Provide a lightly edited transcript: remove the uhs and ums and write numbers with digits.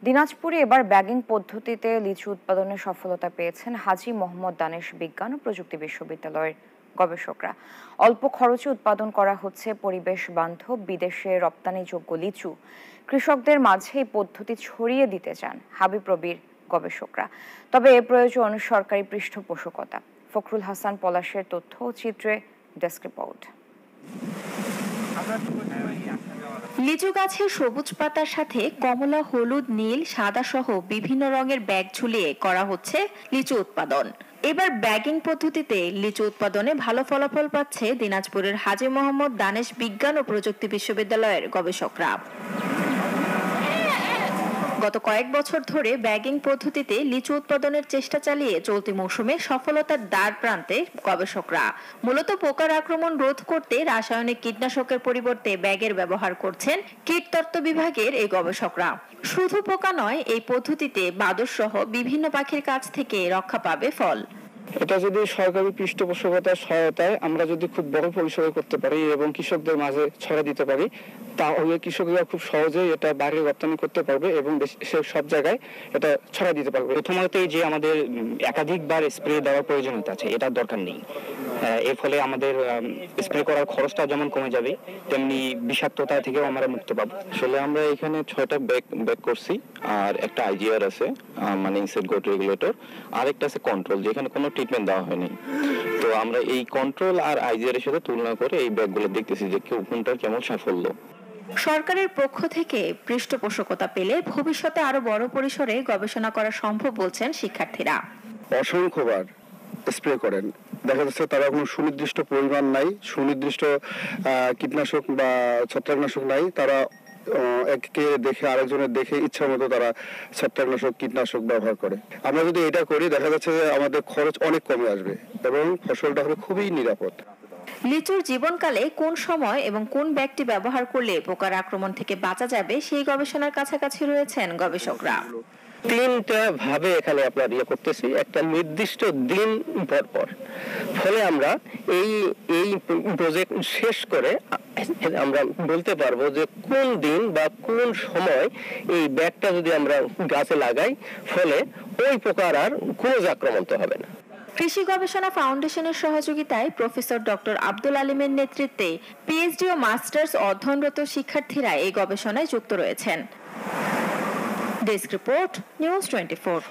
দিনাজপুরে এবার ব্যাগিং পদ্ধতিতে লিচু উৎপাদনে সফলতা পেয়েছেন হাজী মোহাম্মদ দানেশ বিজ্ঞান ও প্রযুক্তি বিশ্ববিদ্যালয়ের গবেষকরা। অল্প খরচে উৎপাদন করা হচ্ছে পরিবেশ বান্ধব বিদেশে রপ্তানিযোগ্য লিচু। কৃষকদের মাঝে এই পদ্ধতি ছড়িয়ে দিতে চান হাবিপ্রবির গবেষকরা। তবে এ প্রয়োজন সরকারি পৃষ্ঠপোষকতা। ফখরুল হাসান পলাশের তথ্য ও চিত্রে ডেস্ক রিপোর্ট। লিচু গাছের সবুজ পাতার সাথে কমলা, হলুদ, নীল, সাদা সহ বিভিন্ন রঙের ব্যাগ ঝুলিয়ে করা হচ্ছে লিচু উৎপাদন। এবার ব্যাগিং পদ্ধতিতে লিচু উৎপাদনে ভালো ফলাফল পাচ্ছে দিনাজপুরের হাজী মোহাম্মদ দানেশ বিজ্ঞান ও প্রযুক্তি বিশ্ববিদ্যালয়ের গবেষকরা। গত কয়েক বছর ধরে ব্যাগিং পদ্ধতিতে লিচু উৎপাদনের চেষ্টা চালিয়ে চলতি মৌসুমে সফলতার দ্বার প্রান্তে গবেষকরা। মূলত পোকার আক্রমণ রোধ করতে রাসায়নিক কীটনাশকের পরিবর্তে ব্যাগের ব্যবহার করছেন কীটতত্ত্ব বিভাগের এই গবেষকরা। শুধু পোকা নয়, এই পদ্ধতিতে বাদুড় সহ বিভিন্ন পাখির কাছ থেকে রক্ষা পাবে ফল। এটা যদি সরকারি পৃষ্ঠপোষকতার সহায়তায় আমরা যদি খুব বড় পরিসরে করতে পারি এবং কৃষকদের মাঝে ছড়া দিতে পারি, তাহলে কৃষকরা খুব সহজেই এটা বাইরে রপ্তানি করতে পারবে এবং সব জায়গায় এটা ছড়া দিতে পারবে। প্রথমতই যে আমাদের একাধিকবার স্প্রে দেওয়ার প্রয়োজনীয়তা আছে, এটার দরকার নেই। এর ফলে আমাদের স্প্রে করার খরচটা যেমন কমে যাবে, তেমনি বিষাক্ততা থেকেও আমরা মুক্তি পাবো। আসলে আমরা এখানে 6টা ব্যাগ করছি, আর একটা আইজিআর আছে, মানে ইনসেক্ট গ্রোথ রেগুলেটর, আর একটা আছে কন্ট্রোল, যেখানে কোনো ট্রিটমেন্ট দেওয়া হয়নি। তো আমরা এই কন্ট্রোল আর আইজিআর এর সাথে তুলনা করে এই ব্যাগগুলো দেখতেছি যে কোনটা কেমন সাফল্য। সরকারের পক্ষ থেকে পৃষ্ঠপোষকতা পেলে ভবিষ্যতে আরো বড় পরিসরে গবেষণা করা সম্ভব বলছেন শিক্ষার্থীরা। অসংখ্যবার স্প্রে করেন, দেখা যাচ্ছে তারা কোনো সুনির্দিষ্ট পরিমাণ নাই, সুনির্দিষ্ট কীটনাশক বা ছত্রাকনাশক নাই, তারা এককে দেখে আরেকজনের দেখে ইচ্ছা মতো তারা ছত্রাকনাশক কীটনাশক ব্যবহার করে। আমরা যদি এটা করি, দেখা যাচ্ছে যে আমাদের খরচ অনেক কমে আসবে এবং ফসলটা হবে খুবই নিরাপদ। লিচুর জীবনকালে কোন সময় এবং কোন ব্যাগটি ব্যবহার করলে পোকার আক্রমণ থেকে বাঁচা যাবে, সেই গবেষণার কাছাকাছি রয়েছেন গবেষকরা। 3টা ভাবে এখানে আপনার করতেছি, একটা নির্দিষ্ট দিন পর। ফলে আমরা এই প্রজেক্ট শেষ করে আমরা বলতে পারবো যে কোন দিন বা কোন সময় এই ব্যাগটা যদি আমরা গাছে লাগাই, ফলে ওই পোকার আর কোনো আক্রমণ হবে না। কৃষি গবেষণা ফাউন্ডেশনের সহযোগিতায় প্রফেসর ডক্টর আব্দুল আলিমের নেতৃত্বে পিএইচডি ও মাস্টার্স অধ্যয়নরত শিক্ষার্থীরা এই গবেষণায় যুক্ত রয়েছেন। Desk report, news 24।